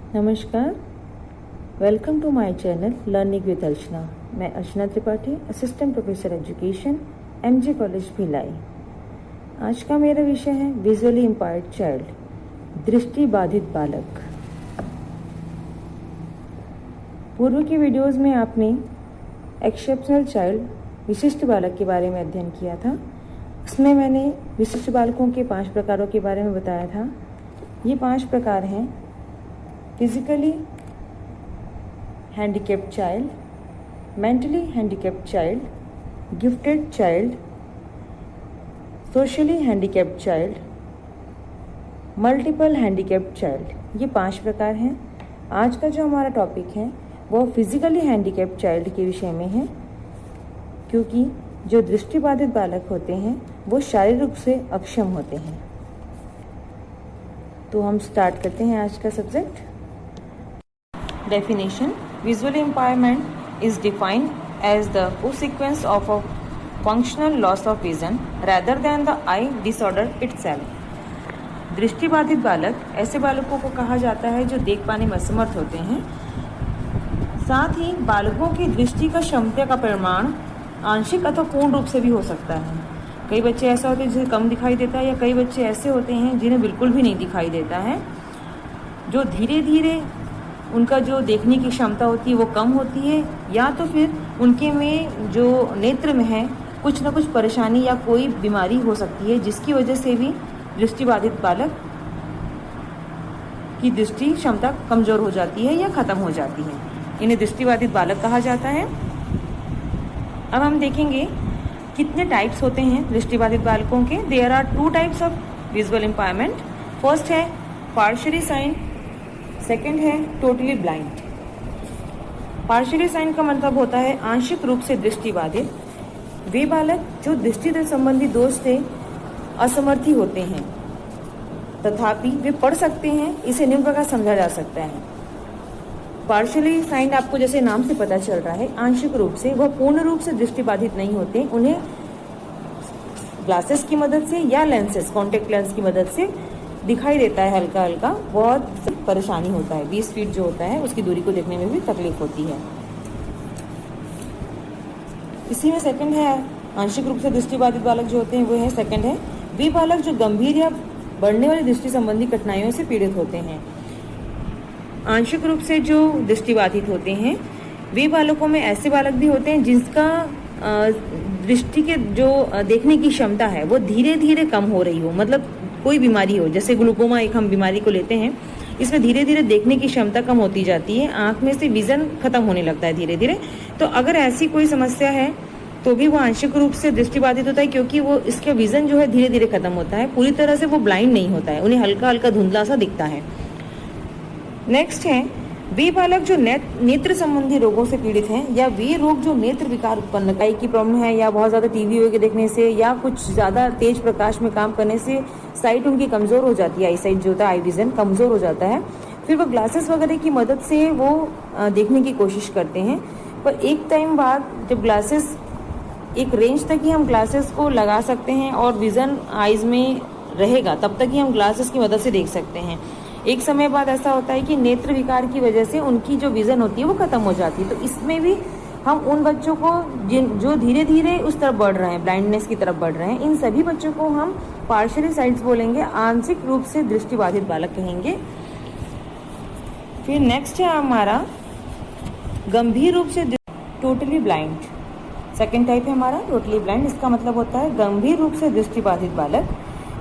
नमस्कार, welcome to my channel learning with Archana. मैं Archana Tripathi, assistant professor education, MJ college Bhilai. आज का मेरा विषय है विजुअली इम्पायर्ड चाइल्ड, दृष्टि बाधित बालक। पूर्व की वीडियोस में आपने एक्सेप्शनल चाइल्ड, विशिष्ट बालक के बारे में अध्ययन किया था। उसमें मैंने विशिष्ट बालकों के 5 प्रकारों के बारे में बताया था। ये 5 प्रकार हैं: physically handicapped child, mentally handicapped child, gifted child, socially handicapped child, multiple handicapped child। ये 5 प्रकार हैं। आज का जो हमारा टॉपिक है वो फिजिकली हैंडीकैप्ड चाइल्ड के विषय में है, क्योंकि जो दृष्टिबाधित बालक होते हैं वो शारीरिक रूप से अक्षम होते हैं। तो हम स्टार्ट करते हैं आज का subject. Definition: Visual impairment is defined as the consequence of a functional loss of vision rather than the eye disorder itself। दृष्टिबाधित बालक ऐसे बालकों को कहा जाता है जो देख पाने में असमर्थ होते हैं। साथ ही बालकों की दृष्टि का क्षमता का परिमाण आंशिक अथवा पूर्ण रूप से भी हो सकता है। कई बच्चे ऐसा होते हैं जिन्हें कम दिखाई देता है, या कई बच्चे ऐसे होते हैं जिन्हें बिल्कुल भी नहीं दिखाई देता है, जो धीरे धीरे उनका जो देखने की क्षमता होती है वो कम होती है, या तो फिर उनके में जो नेत्र में है कुछ ना कुछ परेशानी या कोई बीमारी हो सकती है, जिसकी वजह से भी दृष्टिबाधित बालक की दृष्टि क्षमता कमजोर हो जाती है या खत्म हो जाती है। इन्हें दृष्टिबाधित बालक कहा जाता है। अब हम देखेंगे कितने टाइप्स होते हैं दृष्टिबाधित बालकों के। There are 2 types of visual impairment. First है पार्शियली साइंड, सेकेंड है टोटली ब्लाइंड। पार्शियली साइंड का मतलब होता है आंशिक रूप से दृष्टिबाधित। वे बालक जो दृष्टि संबंधी दोष से असमर्थी होते हैं, तथापि वे पढ़ सकते हैं। इसे निम्न प्रकार समझा जा सकता है। पार्शियली साइंड आपको जैसे नाम से पता चल रहा है, आंशिक रूप से, वह पूर्ण रूप से दृष्टिबाधित नहीं होते। उन्हें ग्लासेस की मदद से या लेंसेज, कॉन्टेक्ट लेंस की मदद से दिखाई देता है हल्का हल्का। बहुत परेशानी होता है, 20 फीट जो होता है उसकी दूरी को देखने में भी तकलीफ होती है। इसी में सेकंड है आंशिक रूप से दृष्टिबाधित बालक जो होते हैं, वो है सेकंड है वे बालक जो गंभीर या बढ़ने वाली दृष्टि संबंधी कठिनाइयों से पीड़ित होते हैं। आंशिक रूप से जो दृष्टिबाधित होते हैं वे बालकों में ऐसे बालक भी होते हैं जिसका दृष्टि के जो देखने की क्षमता है वो धीरे धीरे कम हो रही हो, मतलब कोई बीमारी हो, जैसे ग्लूकोमा एक हम बीमारी को लेते हैं, इसमें धीरे धीरे देखने की क्षमता कम होती जाती है, आंख में से विजन खत्म होने लगता है धीरे धीरे। तो अगर ऐसी कोई समस्या है तो भी वो आंशिक रूप से दृष्टिबाधित होता है, क्योंकि वो इसका विजन जो है धीरे धीरे खत्म होता है। पूरी तरह से वो ब्लाइंड नहीं होता है, उन्हें हल्का हल्का धुंधला सा दिखता है। नेक्स्ट है वे बालक जो नेत्र संबंधी रोगों से पीड़ित हैं, या वे रोग जो नेत्र विकार उत्पन्न, आई की प्रॉब्लम है, या बहुत ज्यादा टीवी वगैरह देखने से, या कुछ ज्यादा तेज प्रकाश में काम करने से साइट उनकी कमजोर हो जाती है। आई साइट जो होता है, आई विजन कमजोर हो जाता है। फिर वो ग्लासेस वगैरह की मदद से वो देखने की कोशिश करते हैं, पर एक टाइम बाद जब ग्लासेस एक रेंज तक ही हम ग्लासेस को लगा सकते हैं और विजन आईज में रहेगा, तब तक ही हम ग्लासेस की मदद से देख सकते हैं। एक समय बाद ऐसा होता है कि नेत्र विकार की वजह से उनकी जो विजन होती है वो खत्म हो जाती है। तो इसमें भी हम उन बच्चों को जो धीरे धीरे उस तरफ बढ़ रहे हैं, ब्लाइंडनेस की तरफ बढ़ रहे हैं, इन सभी बच्चों को हम पार्शियली साइट्स बोलेंगे, आंशिक रूप से दृष्टिबाधित बालक कहेंगे। फिर नेक्स्ट है हमारा गंभीर रूप से टोटली ब्लाइंड। सेकेंड टाइप है हमारा टोटली ब्लाइंड। इसका मतलब होता है गंभीर रूप से दृष्टिबाधित बालक।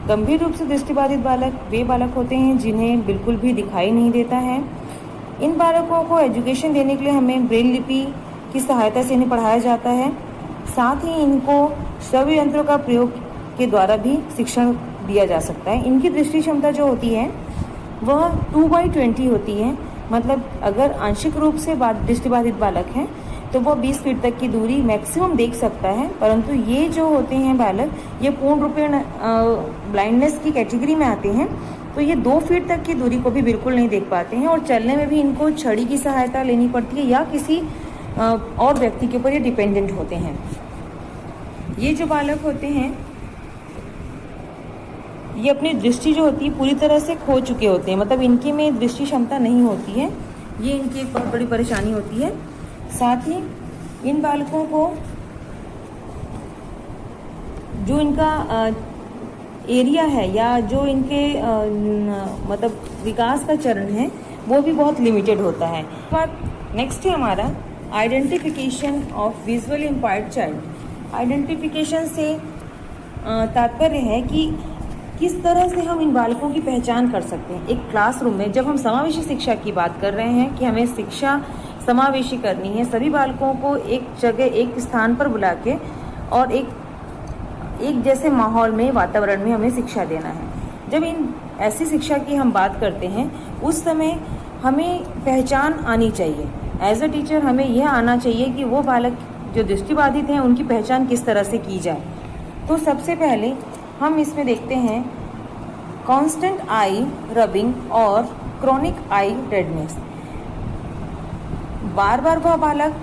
गंभीर रूप से दृष्टिबाधित बालक वे बालक होते हैं जिन्हें बिल्कुल भी दिखाई नहीं देता है। इन बालकों को एजुकेशन देने के लिए हमें ब्रेल लिपि की सहायता से इन्हें पढ़ाया जाता है। साथ ही इनको श्रव्य यंत्रों का प्रयोग के द्वारा भी शिक्षण दिया जा सकता है। इनकी दृष्टि क्षमता जो होती है वह 2/20 होती है। मतलब अगर आंशिक रूप से दृष्टिबाधित बालक हैं तो वो 20 फीट तक की दूरी मैक्सिमम देख सकता है, परंतु ये जो होते हैं बालक, ये पूर्ण रूपेण ब्लाइंडनेस की कैटेगरी में आते हैं, तो ये 2 फीट तक की दूरी को भी बिल्कुल नहीं देख पाते हैं, और चलने में भी इनको छड़ी की सहायता लेनी पड़ती है या किसी और व्यक्ति के ऊपर ये डिपेंडेंट होते हैं। ये जो बालक होते हैं ये अपनी दृष्टि जो होती है पूरी तरह से खो चुके होते हैं, मतलब इनकी में दृष्टि क्षमता नहीं होती है। ये इनकी एक बहुत बड़ी परेशानी होती है। साथ ही इन बालकों को जो इनका एरिया है या जो इनके मतलब विकास का चरण है वो भी बहुत लिमिटेड होता है। नेक्स्ट है हमारा identification of visually impaired child. Identification से तात्पर्य है कि किस तरह से हम इन बालकों की पहचान कर सकते हैं। एक क्लासरूम में जब हम समावेशी शिक्षा की बात कर रहे हैं कि हमें शिक्षा समावेशी करनी है, सभी बालकों को एक जगह एक स्थान पर बुला के और एक जैसे माहौल में वातावरण में हमें शिक्षा देना है। जब इन ऐसी शिक्षा की हम बात करते हैं उस समय हमें पहचान आनी चाहिए। एज अ टीचर हमें यह आना चाहिए कि वो बालक जो दृष्टिबाधित हैं उनकी पहचान किस तरह से की जाए। तो सबसे पहले हम इसमें देखते हैं कांस्टेंट आई रबिंग और क्रोनिक आई रेडनेस। बार बार वह बालक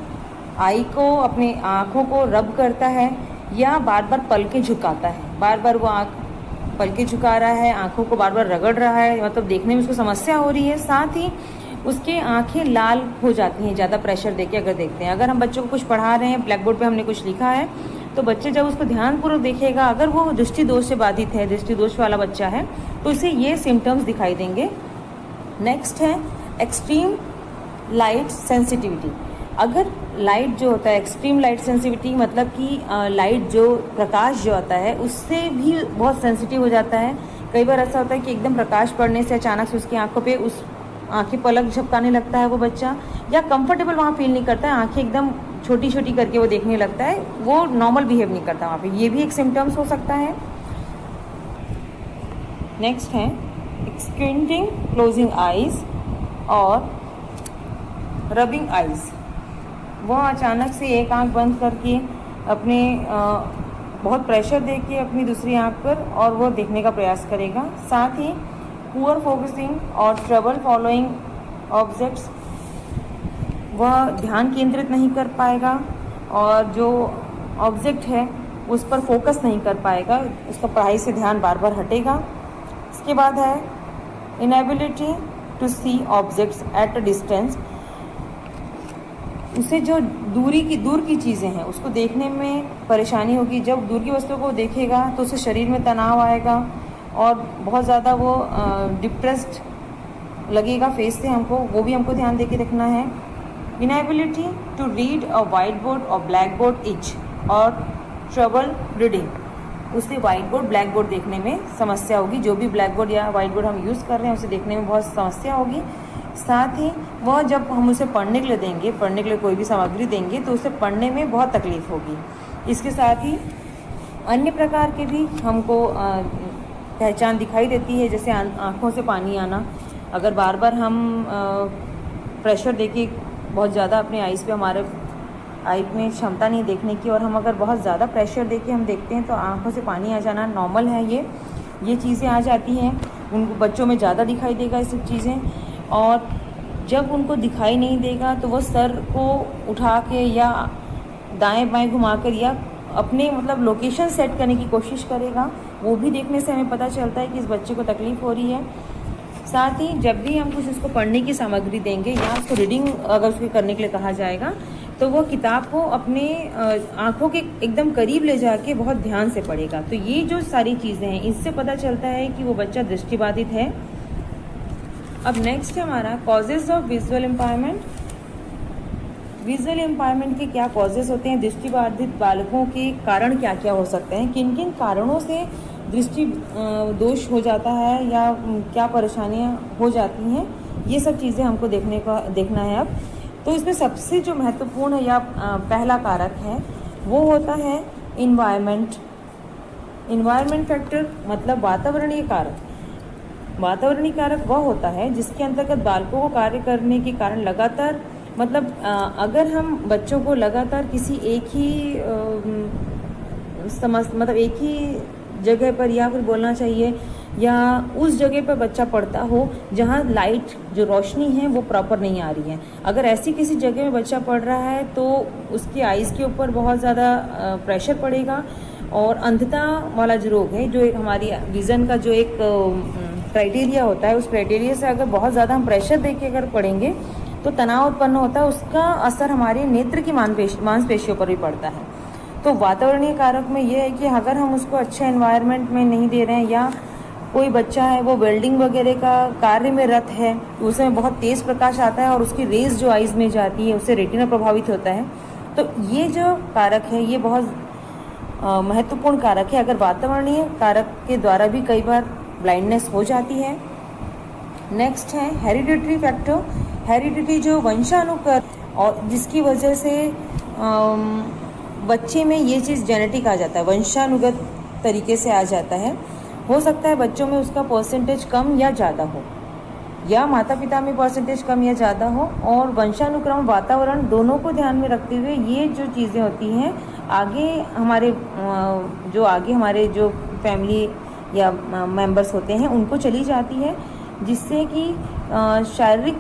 आई को अपनी आँखों को रब करता है या बार बार पलकें झुकाता है, बार बार वो आँख पलकें झुका रहा है, आँखों को बार बार रगड़ रहा है, मतलब देखने में उसको समस्या हो रही है। साथ ही उसके आँखें लाल हो जाती हैं ज़्यादा प्रेशर देके अगर देखते हैं। अगर हम बच्चों को कुछ पढ़ा रहे हैं, ब्लैक बोर्ड पे हमने कुछ लिखा है, तो बच्चे जब उसको ध्यानपूर्वक देखेगा, अगर वो दृष्टि दोष से बाधित है, दृष्टि दोष वाला बच्चा है, तो उसे ये सिम्टम्स दिखाई देंगे। नेक्स्ट है एक्सट्रीम लाइट सेंसिटिविटी। अगर लाइट जो होता है एक्सट्रीम लाइट सेंसिटिविटी मतलब कि लाइट जो प्रकाश जो आता है उससे भी बहुत सेंसिटिव हो जाता है। कई बार ऐसा होता है कि एकदम प्रकाश पड़ने से अचानक से उसकी आंखों पे उस आंखें पलक झपकाने लगता है वो बच्चा, या कंफर्टेबल वहाँ फील नहीं करता है, आंखें एकदम छोटी छोटी करके वो देखने लगता है, वो नॉर्मल बिहेव नहीं करता वहाँ पे। ये भी एक सिम्टम्स हो सकता है। नेक्स्ट है स्क्विंटिंग, क्लोजिंग आइज और रबिंग आइज। वह अचानक से एक आंख बंद करके अपने बहुत प्रेशर दे के अपनी दूसरी आंख पर और वो देखने का प्रयास करेगा। साथ ही पुअर फोकसिंग और ट्रबल फॉलोइंग ऑब्जेक्ट्स, वह ध्यान केंद्रित नहीं कर पाएगा और जो ऑब्जेक्ट है उस पर फोकस नहीं कर पाएगा, उसका पढ़ाई से ध्यान बार बार हटेगा। इसके बाद है inability to see objects at a distance. उसे जो दूर की चीज़ें हैं उसको देखने में परेशानी होगी। जब दूर की वस्तुओं को देखेगा तो उसे शरीर में तनाव आएगा और बहुत ज़्यादा वो डिप्रेस्ड लगेगा फेस से हमको, वो भी हमको ध्यान देके रखना है। Inability to read a white board और ब्लैक बोर्ड इच और ट्रबल रीडिंग। उसे वाइट बोर्ड ब्लैक बोर्ड देखने में समस्या होगी। जो भी ब्लैक बोर्ड या वाइट बोर्ड हम यूज़ कर रहे हैं उसे देखने में बहुत समस्या होगी। साथ ही वह जब हम उसे पढ़ने के लिए देंगे, पढ़ने के लिए कोई भी सामग्री देंगे तो उसे पढ़ने में बहुत तकलीफ होगी। इसके साथ ही अन्य प्रकार के भी हमको पहचान दिखाई देती है, जैसे आँखों से पानी आना। अगर बार बार हम प्रेशर देके बहुत ज़्यादा अपने आइज़ पे, हमारे आई में क्षमता नहीं देखने की, और हम अगर बहुत ज़्यादा प्रेशर देके हम देखते हैं तो आँखों से पानी आ जाना नॉर्मल है। ये चीज़ें आ जाती हैं, उनको बच्चों में ज़्यादा दिखाई देगा ये सब चीज़ें। और जब उनको दिखाई नहीं देगा तो वह सर को उठा के या दाएं बाएं घुमाकर या अपने मतलब लोकेशन सेट करने की कोशिश करेगा। वो भी देखने से हमें पता चलता है कि इस बच्चे को तकलीफ़ हो रही है। साथ ही जब भी हम कुछ उसको पढ़ने की सामग्री देंगे या उसको रीडिंग अगर उसको करने के लिए कहा जाएगा तो वो किताब को अपने आँखों के एकदम करीब ले जाके बहुत ध्यान से पढ़ेगा। तो ये जो सारी चीज़ें हैं इससे पता चलता है कि वो बच्चा दृष्टिबाधित है। अब नेक्स्ट है हमारा causes of visual empowerment. Visual empowerment के क्या कॉजेज़ होते हैं, दृष्टिबाधित बालकों के कारण क्या क्या हो सकते हैं, किन किन कारणों से दृष्टि दोष हो जाता है या क्या परेशानियां हो जाती हैं, ये सब चीज़ें हमको देखना है। अब तो इसमें सबसे जो महत्वपूर्ण या पहला कारक है वो होता है इन्वायरमेंट फैक्टर, मतलब वातावरणीय कारक। वातावरणीय कारक वह होता है जिसके अंतर्गत बालकों को कार्य करने के कारण लगातार, मतलब अगर हम बच्चों को लगातार किसी एक ही मतलब एक ही जगह पर, या फिर बोलना चाहिए या उस जगह पर बच्चा पढ़ता हो जहाँ लाइट जो रोशनी है वो प्रॉपर नहीं आ रही है, अगर ऐसी किसी जगह में बच्चा पढ़ रहा है तो उसकी आइज़ के ऊपर बहुत ज़्यादा प्रेशर पड़ेगा और अंधता वाला जो रोग है, जो एक हमारी विज़न का जो एक क्राइटेरिया होता है, उस क्राइटेरिया से अगर बहुत ज़्यादा हम प्रेशर दे के अगर पढ़ेंगे तो तनाव उत्पन्न होता है, उसका असर हमारे नेत्र की मांसपेशियों पर भी पड़ता है। तो वातावरणीय कारक में ये है कि अगर हम उसको अच्छे एनवायरनमेंट में नहीं दे रहे हैं, या कोई बच्चा है वो वेल्डिंग वगैरह का कार्य में रत है, तो उसमें बहुत तेज़ प्रकाश आता है और उसकी रेज जो आइज़ में जाती है उससे रेटिना प्रभावित होता है। तो ये जो कारक है ये बहुत महत्वपूर्ण कारक है। अगर वातावरणीय कारक के द्वारा भी कई बार ब्लाइंडनेस हो जाती है। नेक्स्ट है हेरिडिटरी फैक्टर। हेरिडिटी जो वंशानुक्रम, और जिसकी वजह से बच्चे में ये चीज़ जेनेटिक आ जाता है, वंशानुगत तरीके से आ जाता है। हो सकता है बच्चों में उसका परसेंटेज कम या ज़्यादा हो, या माता पिता में परसेंटेज कम या ज़्यादा हो। और वंशानुक्रम, वातावरण दोनों को ध्यान में रखते हुए ये जो चीज़ें होती हैं आगे हमारे जो फैमिली या मेंबर्स होते हैं उनको चली जाती है, जिससे कि शारीरिक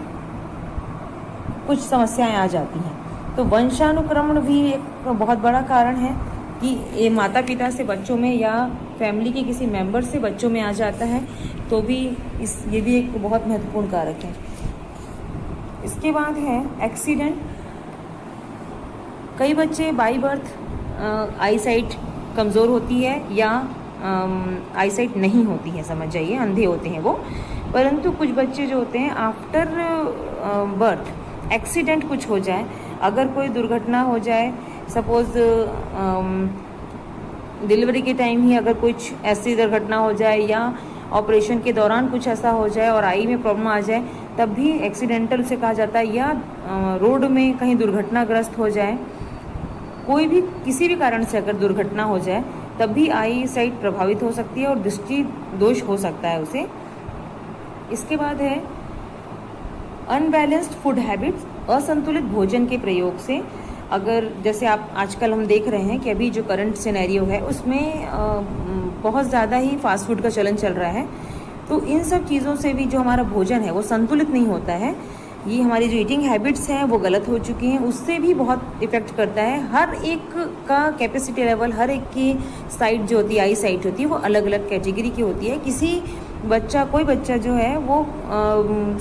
कुछ समस्याएं आ जाती हैं। तो वंशानुक्रमण भी एक बहुत बड़ा कारण है कि ये माता पिता से बच्चों में या फैमिली के किसी मेंबर से बच्चों में आ जाता है, तो भी ये भी एक बहुत महत्वपूर्ण कारक है। इसके बाद है एक्सीडेंट। कई बच्चे बाई बर्थ आई साइट कमज़ोर होती है या आई साइट नहीं होती है, समझ जाइए अंधे होते हैं वो। परंतु कुछ बच्चे जो होते हैं आफ्टर बर्थ एक्सीडेंट कुछ हो जाए, अगर कोई दुर्घटना हो जाए, सपोज़ डिलीवरी के टाइम ही अगर कुछ ऐसी दुर्घटना हो जाए या ऑपरेशन के दौरान कुछ ऐसा हो जाए और आई में प्रॉब्लम आ जाए, तब भी एक्सीडेंटल से कहा जाता है। या रोड में कहीं दुर्घटनाग्रस्त हो जाए, कोई भी किसी भी कारण से अगर दुर्घटना हो जाए, तब भी आई साइट प्रभावित हो सकती है और दृष्टि दोष हो सकता है उसे। इसके बाद है अनबैलेंस्ड फूड हैबिट्स। असंतुलित भोजन के प्रयोग से, अगर जैसे आप आजकल हम देख रहे हैं कि अभी जो करंट सिनेरियो है उसमें बहुत ज़्यादा ही फास्ट फूड का चलन चल रहा है, तो इन सब चीज़ों से भी जो हमारा भोजन है वो संतुलित नहीं होता है। ये हमारी जो ईटिंग हैबिट्स हैं वो गलत हो चुकी हैं, उससे भी बहुत इफ़ेक्ट करता है। हर एक का कैपेसिटी लेवल, हर एक की साइट जो होती है, आई साइट होती है, वो अलग अलग कैटेगरी की होती है। कोई बच्चा जो है वो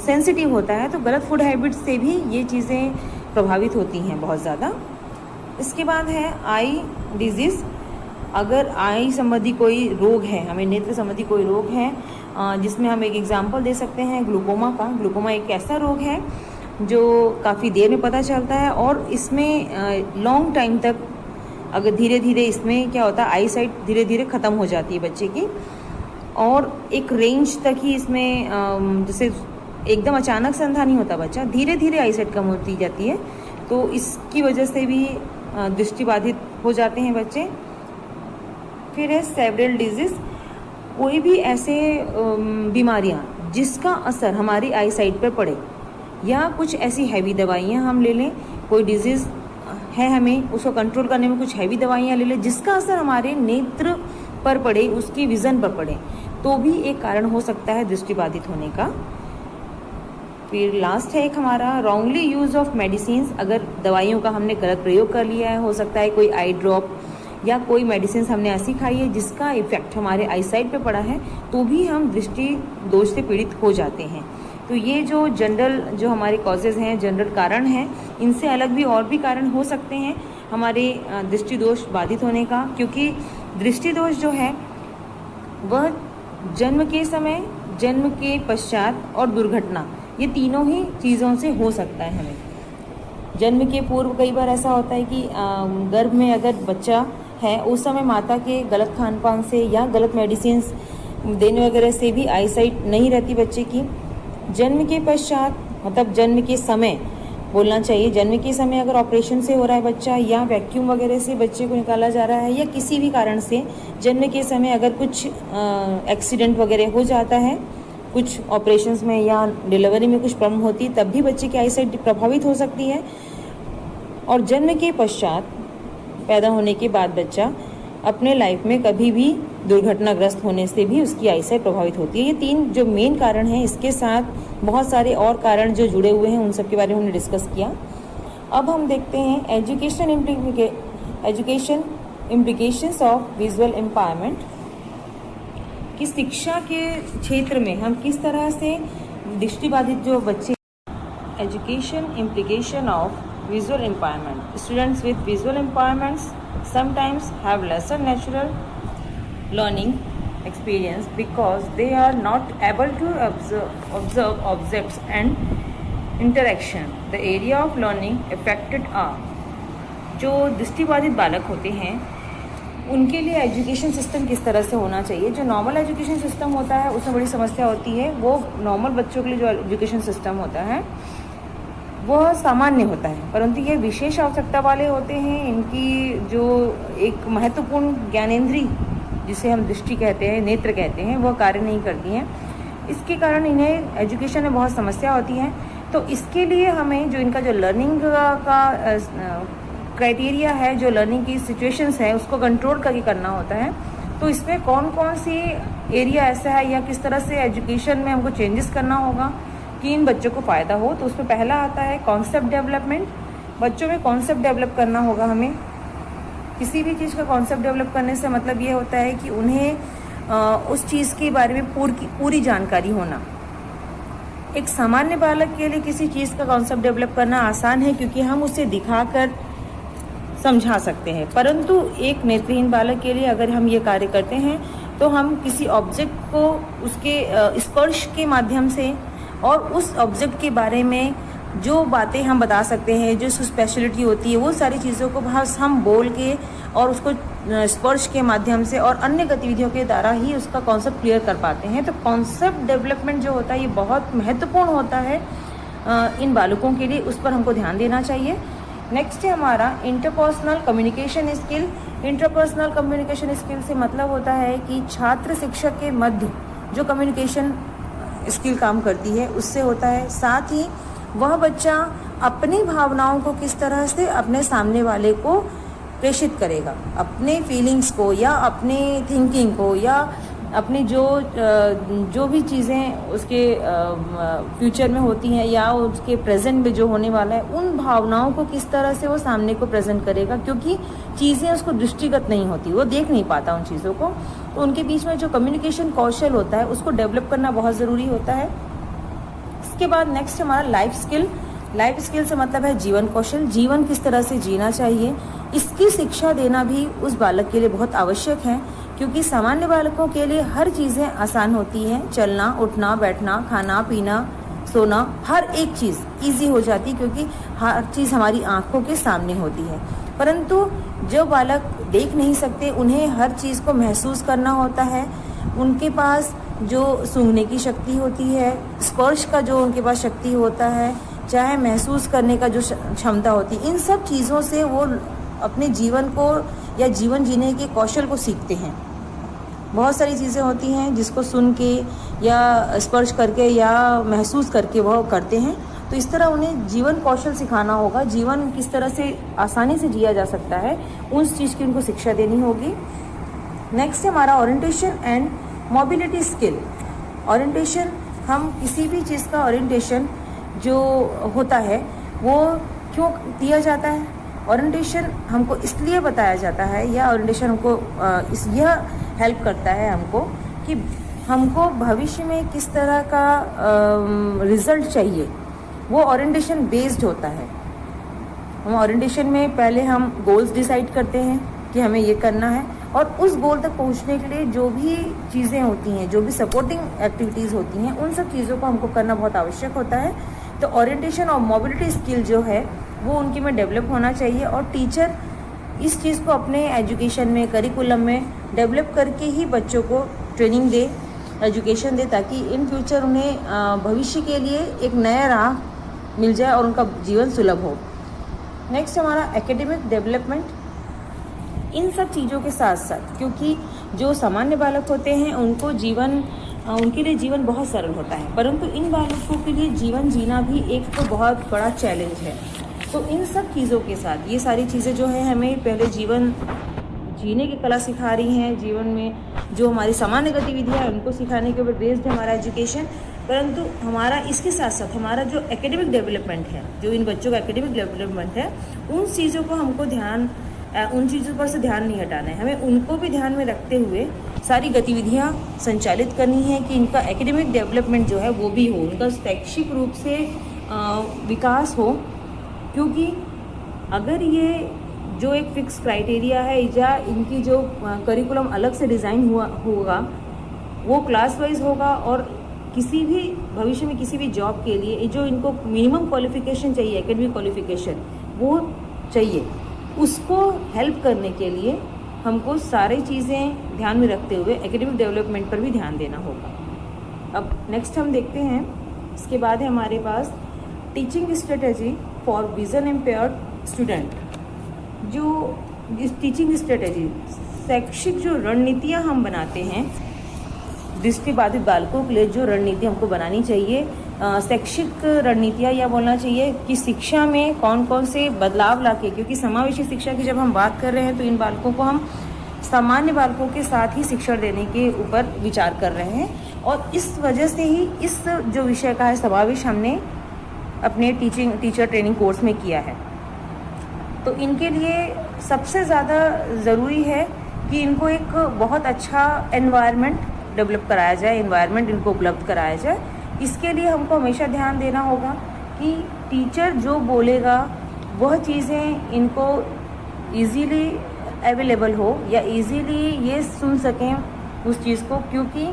सेंसिटिव होता है, तो गलत फूड हैबिट्स से भी ये चीज़ें प्रभावित होती हैं बहुत ज़्यादा। इसके बाद है आई डिजीज़। अगर आई संबंधी कोई रोग है, हमें नेत्र संबंधी कोई रोग है, जिसमें हम एक एग्जांपल दे सकते हैं ग्लूकोमा का। ग्लूकोमा एक ऐसा रोग है जो काफ़ी देर में पता चलता है और इसमें लॉन्ग टाइम तक, अगर धीरे धीरे इसमें क्या होता है, आई साइट धीरे धीरे ख़त्म हो जाती है बच्चे की, और एक रेंज तक ही इसमें जैसे एकदम अचानक से अंधा नहीं होता बच्चा, धीरे धीरे आई साइट कम होती जाती है, तो इसकी वजह से भी दृष्टि बाधित हो जाते हैं बच्चे। फिर है सेवरल डिजीज़। कोई भी ऐसे बीमारियां जिसका असर हमारी आई साइट पर पड़े, या कुछ ऐसी हैवी दवाइयां हम ले लें, कोई डिजीज़ है हमें उसको कंट्रोल करने में कुछ हैवी दवाइयां ले लें जिसका असर हमारे नेत्र पर पड़े, उसकी विज़न पर पड़े, तो भी एक कारण हो सकता है दृष्टि बाधित होने का। फिर लास्ट है एक हमारा रॉन्गली यूज़ ऑफ मेडिसिन। अगर दवाइयों का हमने गलत प्रयोग कर लिया है, हो सकता है कोई आई ड्रॉप या कोई मेडिसिन हमने ऐसी खाई है जिसका इफेक्ट हमारे आई साइट पे पड़ा है, तो भी हम दृष्टि दोष से पीड़ित हो जाते हैं। तो ये जो जनरल जो हमारे कॉजेज़ हैं, जनरल कारण हैं, इनसे अलग भी और भी कारण हो सकते हैं हमारे दृष्टि दोष बाधित होने का, क्योंकि दृष्टि दोष जो है वह जन्म के समय, जन्म के पश्चात और दुर्घटना, ये तीनों ही चीज़ों से हो सकता है हमें। जन्म के पूर्व कई बार ऐसा होता है कि गर्भ में अगर बच्चा है, उस समय माता के गलत खान पान से या गलत मेडिसिन देने वगैरह से भी आई साइट नहीं रहती बच्चे की। जन्म के पश्चात, मतलब जन्म के समय बोलना चाहिए, जन्म के समय अगर ऑपरेशन से हो रहा है बच्चा, या वैक्यूम वगैरह से बच्चे को निकाला जा रहा है, या किसी भी कारण से जन्म के समय अगर कुछ एक्सीडेंट वगैरह हो जाता है, कुछ ऑपरेशंस में या डिलीवरी में कुछ प्रॉब्लम होती है, तब भी बच्चे की आई साइट प्रभावित हो सकती है। और जन्म के पश्चात, पैदा होने के बाद बच्चा अपने लाइफ में कभी भी दुर्घटनाग्रस्त होने से भी उसकी आई साइट प्रभावित होती है। ये तीन जो मेन कारण हैं, इसके साथ बहुत सारे और कारण जो जुड़े हुए हैं, उन सब के बारे में हमने डिस्कस किया। अब हम देखते हैं education implications of visual empowerment, कि शिक्षा के क्षेत्र में हम किस तरह से दृष्टिबाधित जो बच्चे, education implication of visual impairment. Students with visual impairments sometimes have lesser natural learning experience because they are not able to observe objects and interaction. The area of learning affected are, जो दृष्टिबाधित बालक होते हैं उनके लिए education system किस तरह से होना चाहिए। जो नॉर्मल एजुकेशन सिस्टम होता है उसमें बड़ी समस्या होती है। वो नॉर्मल बच्चों के लिए जो एजुकेशन सिस्टम होता है वह सामान्य होता है, परंतु ये विशेष आवश्यकता वाले होते हैं। इनकी जो एक महत्वपूर्ण ज्ञानेंद्री जिसे हम दृष्टि कहते हैं, नेत्र कहते हैं, वह कार्य नहीं करती हैं। इसके कारण इन्हें एजुकेशन में बहुत समस्या होती है। तो इसके लिए हमें जो इनका जो लर्निंग का क्राइटेरिया है, जो लर्निंग की सिचुएशंस है, उसको कंट्रोल करके करना होता है। तो इसमें कौन कौन सी एरिया ऐसा है या किस तरह से एजुकेशन में हमको चेंजेस करना होगा कि इन बच्चों को फ़ायदा हो। तो उसमें पहला आता है कॉन्सेप्ट डेवलपमेंट। बच्चों में कॉन्सेप्ट डेवलप करना होगा हमें। किसी भी चीज़ का कॉन्सेप्ट डेवलप करने से मतलब ये होता है कि उन्हें उस चीज़ के बारे में पूरी जानकारी होना। एक सामान्य बालक के लिए किसी चीज़ का कॉन्सेप्ट डेवलप करना आसान है क्योंकि हम उसे दिखाकर समझा सकते हैं, परंतु एक नेत्रहीन बालक के लिए अगर हम ये कार्य करते हैं तो हम किसी ऑब्जेक्ट को उसके स्पर्श के माध्यम से और उस ऑब्जेक्ट के बारे में जो बातें हम बता सकते हैं, जो स्पेशलिटी होती है, वो सारी चीज़ों को बस हम बोल के और उसको स्पर्श के माध्यम से और अन्य गतिविधियों के द्वारा ही उसका कॉन्सेप्ट क्लियर कर पाते हैं। तो कॉन्सेप्ट डेवलपमेंट जो होता है ये बहुत महत्वपूर्ण होता है इन बालकों के लिए, उस पर हमको ध्यान देना चाहिए। नेक्स्ट है हमारा interpersonal communication skill. Interpersonal communication skill से मतलब होता है कि छात्र शिक्षक के मध्य जो कम्युनिकेशन स्किल काम करती है उससे होता है। साथ ही वह बच्चा अपनी भावनाओं को किस तरह से अपने सामने वाले को प्रेषित करेगा, अपने फीलिंग्स को या अपने थिंकिंग को या अपनी जो भी चीज़ें उसके फ्यूचर में होती हैं या उसके प्रेजेंट में जो होने वाला है, उन भावनाओं को किस तरह से वो सामने को प्रेजेंट करेगा, क्योंकि चीज़ें उसको दृष्टिगत नहीं होती, वो देख नहीं पाता उन चीज़ों को। तो उनके बीच में जो कम्युनिकेशन कौशल होता है उसको डेवलप करना बहुत ज़रूरी होता है। इसके बाद नेक्स्ट हमारा लाइफ स्किल। लाइफ स्किल से मतलब है जीवन कौशल, जीवन किस तरह से जीना चाहिए, इसकी शिक्षा देना भी उस बालक के लिए बहुत आवश्यक है, क्योंकि सामान्य बालकों के लिए हर चीज़ें आसान होती हैं। चलना, उठना, बैठना, खाना पीना, सोना, हर एक चीज़ ईजी हो जाती, क्योंकि हर चीज़ हमारी आंखों के सामने होती है। परंतु जो बालक देख नहीं सकते, उन्हें हर चीज़ को महसूस करना होता है। उनके पास जो सूंघने की शक्ति होती है, स्पर्श का जो उनके पास शक्ति होता है, चाहे महसूस करने का जो क्षमता होती है, इन सब चीज़ों से वो अपने जीवन को या जीवन जीने के कौशल को सीखते हैं। बहुत सारी चीज़ें होती हैं जिसको सुन के या स्पर्श करके या महसूस करके वह करते हैं। तो इस तरह उन्हें जीवन कौशल सिखाना होगा, जीवन किस तरह से आसानी से जिया जा सकता है, उस चीज़ की उनको शिक्षा देनी होगी। नेक्स्ट है हमारा orientation and mobility skill. Orientation, हम किसी भी चीज़ का ओरिएंटेशन जो होता है वो क्यों दिया जाता है, ओरिएंटेशन हमको इसलिए बताया जाता है या ओरिएंटेशन हमको यह हेल्प करता है हमको कि हमको भविष्य में किस तरह का रिजल्ट चाहिए, वो ओरिएंटेशन बेस्ड होता है। हम ओरिएंटेशन में पहले हम गोल्स डिसाइड करते हैं कि हमें ये करना है, और उस गोल तक पहुंचने के लिए जो भी चीज़ें होती हैं, जो भी सपोर्टिंग एक्टिविटीज़ होती हैं, उन सब चीज़ों को हमको करना बहुत आवश्यक होता है। तो ओरिएंटेशन और मोबिलिटी स्किल जो है वो उनके में डेवलप होना चाहिए, और टीचर इस चीज़ को अपने एजुकेशन में, करिकुलम में डेवलप करके ही बच्चों को ट्रेनिंग दे, एजुकेशन दे, ताकि इन फ्यूचर उन्हें भविष्य के लिए एक नया राह मिल जाए और उनका जीवन सुलभ हो। नेक्स्ट हमारा एकेडमिक डेवलपमेंट। इन सब चीज़ों के साथ साथ, क्योंकि जो सामान्य बालक होते हैं उनके लिए जीवन बहुत सरल होता है, परंतु इन बालकों के लिए जीवन जीना भी एक तो बहुत बड़ा चैलेंज है। तो इन सब चीज़ों के साथ ये सारी चीज़ें जो है हमें पहले जीवन जीने की कला सिखा रही हैं, जीवन में जो हमारी सामान्य गतिविधियाँ हैं उनको सिखाने के ऊपर बेस्ड है हमारा एजुकेशन। परंतु हमारा इसके साथ साथ हमारा जो एकेडमिक डेवलपमेंट है, जो इन बच्चों का एकेडमिक डेवलपमेंट है, उन चीज़ों को हमको ध्यान उन चीज़ों पर से ध्यान नहीं हटाना है, हमें उनको भी ध्यान में रखते हुए सारी गतिविधियां संचालित करनी है कि इनका एकेडमिक डेवलपमेंट जो है वो भी हो, उनका शैक्षिक रूप से विकास हो। क्योंकि अगर ये जो एक फिक्स क्राइटेरिया है या इनकी जो करिकुलम अलग से डिज़ाइन होगा वो क्लास वाइज होगा, और किसी भी भविष्य में किसी भी जॉब के लिए जो इनको मिनिमम क्वालिफिकेशन चाहिए, एकेडमिक क्वालिफिकेशन वो चाहिए, उसको हेल्प करने के लिए हमको सारी चीज़ें ध्यान में रखते हुए एकेडमिक डेवलपमेंट पर भी ध्यान देना होगा। अब नेक्स्ट हम देखते हैं, इसके बाद है हमारे पास teaching strategy for vision impaired student. जो इस टीचिंग स्ट्रेटेजी, शैक्षिक जो रणनीतियाँ हम बनाते हैं दृष्टिबाधित बालकों के लिए, जो रणनीति हमको बनानी चाहिए, शैक्षिक रणनीतियाँ या बोलना चाहिए कि शिक्षा में कौन कौन से बदलाव लाके, क्योंकि समावेशी शिक्षा की जब हम बात कर रहे हैं तो इन बालकों को हम सामान्य बालकों के साथ ही शिक्षण देने के ऊपर विचार कर रहे हैं, और इस वजह से ही इस जो विषय का है समावेश हमने अपने टीचर ट्रेनिंग कोर्स में किया है। तो इनके लिए सबसे ज़्यादा ज़रूरी है कि इनको एक बहुत अच्छा एनवायरनमेंट डेवलप कराया जाए, एनवायरनमेंट इनको उपलब्ध कराया जाए। इसके लिए हमको हमेशा ध्यान देना होगा कि टीचर जो बोलेगा वह चीज़ें इनको इजीली अवेलेबल हो या इजीली ये सुन सकें उस चीज़ को, क्योंकि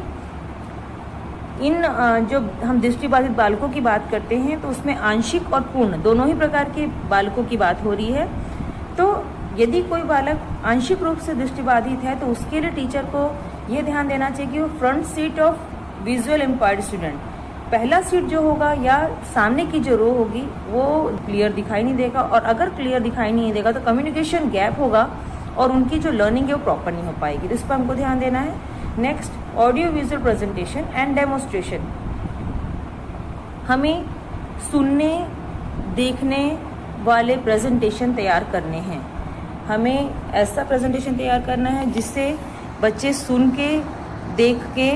इन जो हम दृष्टिबाधित बालकों की बात करते हैं तो उसमें आंशिक और पूर्ण दोनों ही प्रकार के बालकों की बात हो रही है। तो यदि कोई बालक आंशिक रूप से दृष्टिबाधित है तो उसके लिए टीचर को ये ध्यान देना चाहिए कि वो front seat of visual impaired student, पहला सीट जो होगा या सामने की जो रो होगी वो क्लियर दिखाई नहीं देगा, और अगर क्लियर दिखाई नहीं देगा तो कम्युनिकेशन गैप होगा और उनकी जो लर्निंग है वो प्रॉपर नहीं हो पाएगी। तो इस पर हमको ध्यान देना है। Next, audio visual presentation and demonstration. हमें सुनने देखने वाले प्रेजेंटेशन तैयार करने हैं। हमें ऐसा प्रेजेंटेशन तैयार करना है जिससे बच्चे सुन के देख के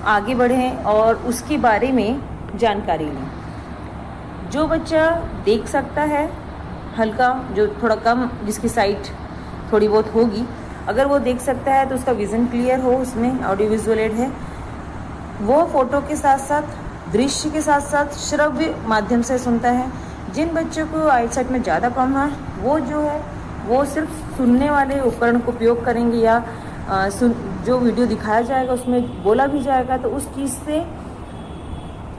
आगे बढ़ें और उसके बारे में जानकारी लें। जो बच्चा देख सकता है हल्का, जो थोड़ा कम जिसकी साइट थोड़ी बहुत होगी, अगर वो देख सकता है तो उसका विज़न क्लियर हो, उसमें ऑडियो विजुअल एड है, वो फोटो के साथ साथ दृश्य के साथ साथ श्रव्य माध्यम से सुनता है। जिन बच्चों को आईसाइट में ज़्यादा प्रॉब्लम है वो जो है वो सिर्फ सुनने वाले उपकरण को उपयोग करेंगे या जो वीडियो दिखाया जाएगा उसमें बोला भी जाएगा, तो उस चीज़ से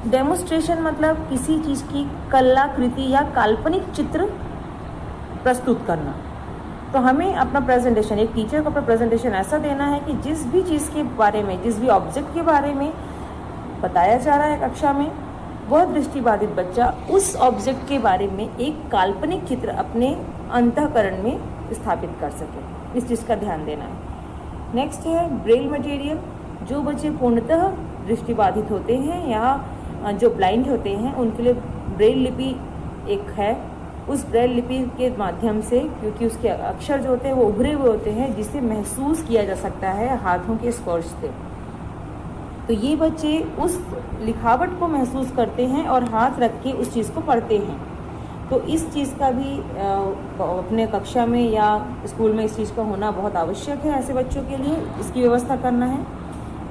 डेमोन्स्ट्रेशन मतलब किसी चीज़ की कलाकृति या काल्पनिक चित्र प्रस्तुत करना। तो हमें अपना प्रेजेंटेशन, एक टीचर को अपना प्रेजेंटेशन ऐसा देना है कि जिस भी चीज़ के बारे में, जिस भी ऑब्जेक्ट के बारे में बताया जा रहा है कक्षा में, वह दृष्टिबाधित बच्चा उस ऑब्जेक्ट के बारे में एक काल्पनिक चित्र अपने अंतःकरण में स्थापित कर सके। इस चीज़ का ध्यान देना है। नेक्स्ट है ब्रेल मटेरियल। जो बच्चे पूर्णतः दृष्टिबाधित होते हैं या जो ब्लाइंड होते हैं उनके लिए ब्रेल लिपि एक है। उस ब्रेल लिपि के माध्यम से, क्योंकि उसके अक्षर जो होते हैं वो उभरे हुए होते हैं, जिसे महसूस किया जा सकता है हाथों के स्पर्श से, तो ये बच्चे उस लिखावट को महसूस करते हैं और हाथ रख के उस चीज़ को पढ़ते हैं। तो इस चीज़ का भी अपने कक्षा में या स्कूल में इस चीज़ का होना बहुत आवश्यक है। ऐसे बच्चों के लिए इसकी व्यवस्था करना है।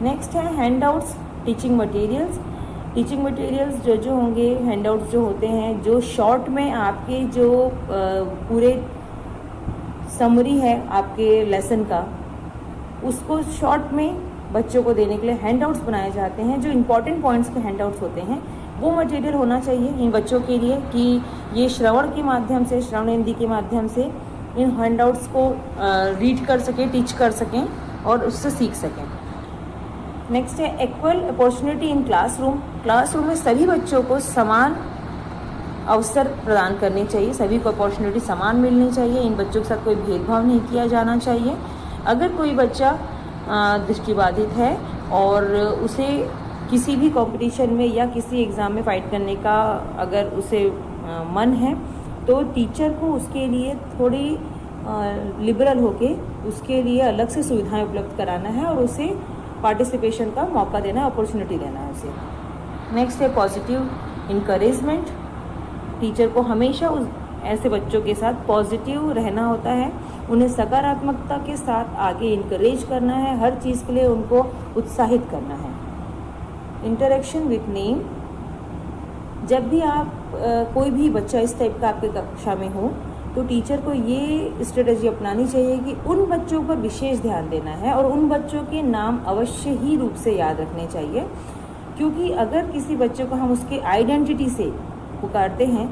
नेक्स्ट है handouts, teaching materials. Teaching materials जो होंगे, हैंडआउट्स जो होते हैं, जो शॉर्ट में आपके जो पूरे समरी है आपके लेसन का, उसको शॉर्ट में बच्चों को देने के लिए हैंडआउट्स बनाए जाते हैं। जो इम्पॉर्टेंट पॉइंट्स के हैंडआउट्स होते हैं वो मटेरियल होना चाहिए इन बच्चों के लिए कि ये श्रवण के माध्यम से, श्रवणेंद्रिय के माध्यम से इन हैंडआउट्स को रीड कर सकें, टीच कर सकें और उससे सीख सकें। नेक्स्ट है equal opportunity in classroom. Classroom में सभी बच्चों को समान अवसर प्रदान करने चाहिए, सभी को अपॉर्चुनिटी समान मिलनी चाहिए। इन बच्चों के साथ कोई भेदभाव नहीं किया जाना चाहिए। अगर कोई बच्चा दृष्टिबाधित है और उसे किसी भी कंपटीशन में या किसी एग्ज़ाम में फ़ाइट करने का अगर उसे मन है, तो टीचर को उसके लिए थोड़ी लिबरल होके उसके लिए अलग से सुविधाएं उपलब्ध कराना है और उसे पार्टिसिपेशन का मौका देना है, अपॉर्चुनिटी देना है उसे। नेक्स्ट है पॉजिटिव इनकरेजमेंट। टीचर को हमेशा ऐसे बच्चों के साथ पॉजिटिव रहना होता है, उन्हें सकारात्मकता के साथ आगे इनकरेज करना है, हर चीज़ के लिए उनको उत्साहित करना है। इंटरेक्शन विथ नेम, जब भी आप कोई भी बच्चा इस टाइप का आपके कक्षा में हो तो टीचर को ये स्ट्रेटजी अपनानी चाहिए कि उन बच्चों पर विशेष ध्यान देना है और उन बच्चों के नाम अवश्य ही रूप से याद रखने चाहिए, क्योंकि अगर किसी बच्चे को हम उसके आइडेंटिटी से पुकारते हैं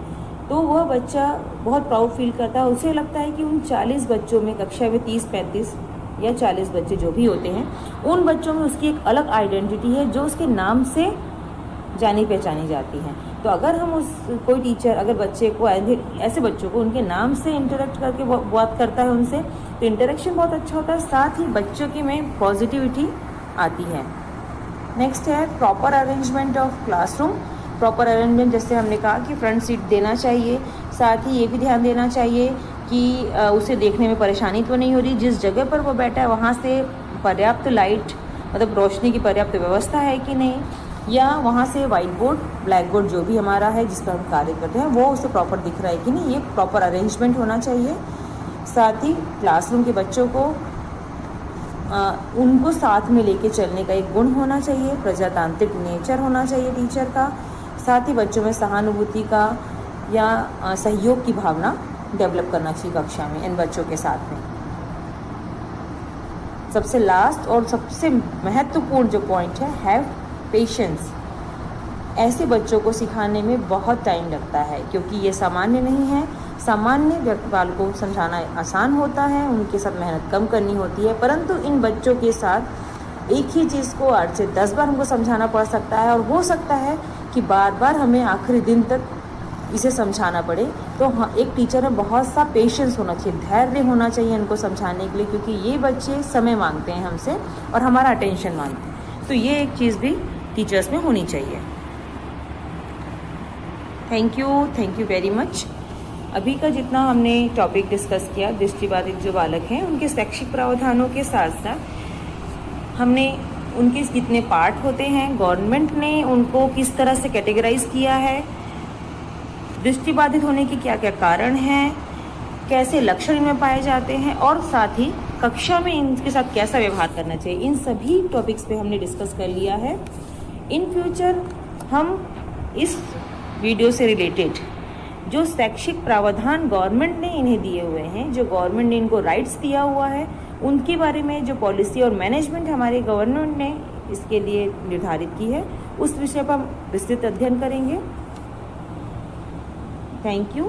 तो वह बच्चा बहुत प्राउड फील करता है। उसे लगता है कि उन 40 बच्चों में, कक्षा में 30-35 या 40 बच्चे जो भी होते हैं, उन बच्चों में उसकी एक अलग आइडेंटिटी है जो उसके नाम से जानी पहचानी जाती है। तो अगर हम कोई टीचर अगर बच्चे को, ऐसे बच्चों को उनके नाम से इंटरेक्ट करके बात करता है उनसे, तो इंटरेक्शन बहुत अच्छा होता है, साथ ही बच्चों की में पॉजिटिविटी आती है। नेक्स्ट है proper arrangement of classroom. Proper arrangement, जैसे हमने कहा कि फ्रंट सीट देना चाहिए, साथ ही ये भी ध्यान देना चाहिए कि उसे देखने में परेशानी तो नहीं हो रही, जिस जगह पर वो बैठा है वहाँ से पर्याप्त लाइट, मतलब रोशनी की पर्याप्त व्यवस्था है कि नहीं, या वहाँ से वाइट बोर्ड, ब्लैक बोर्ड जो भी हमारा है जिस पर हम कार्य करते हैं वो उसे प्रॉपर दिख रहा है कि नहीं, ये प्रॉपर अरेंजमेंट होना चाहिए। साथ ही क्लासरूम के बच्चों को उनको साथ में लेके चलने का एक गुण होना चाहिए, प्रजातांत्रिक नेचर होना चाहिए टीचर का। साथ ही बच्चों में सहानुभूति का या सहयोग की भावना डेवलप करना चाहिए कक्षा में इन बच्चों के साथ में। सबसे लास्ट और सबसे महत्वपूर्ण जो पॉइंट है, हैव पेशेंस। ऐसे बच्चों को सिखाने में बहुत टाइम लगता है क्योंकि ये सामान्य नहीं है। सामान्य बालकों को समझाना आसान होता है, उनके साथ मेहनत कम करनी होती है, परंतु इन बच्चों के साथ एक ही चीज़ को 8 से 10 बार हमको समझाना पड़ सकता है और हो सकता है कि बार बार हमें आखिरी दिन तक इसे समझाना पड़े। तो एक टीचर में बहुत सा पेशेंस होना चाहिए, धैर्य होना चाहिए इनको समझाने के लिए, क्योंकि ये बच्चे समय मांगते हैं हमसे और हमारा अटेंशन मांगते हैं। तो ये एक चीज़ भी टीचर्स में होनी चाहिए। Thank you very much. अभी का जितना हमने टॉपिक डिस्कस किया, दृष्टिबाधित जो बालक हैं उनके शैक्षिक प्रावधानों के साथ साथ हमने उनके कितने पार्ट होते हैं, गवर्नमेंट ने उनको किस तरह से कैटेगराइज किया है, दृष्टिबाधित होने के क्या क्या कारण हैं, कैसे लक्षण इनमें पाए जाते हैं और साथ ही कक्षा में इनके साथ कैसा व्यवहार करना चाहिए, इन सभी टॉपिक्स पे हमने डिस्कस कर लिया है। इन फ्यूचर हम इस वीडियो से रिलेटेड जो शैक्षिक प्रावधान गवर्नमेंट ने इन्हें दिए हुए हैं, जो गवर्नमेंट ने इनको राइट्स दिया हुआ है, उनके बारे में जो पॉलिसी और मैनेजमेंट हमारे गवर्नमेंट ने इसके लिए निर्धारित की है, उस विषय पर हम विस्तृत अध्ययन करेंगे। Thank you.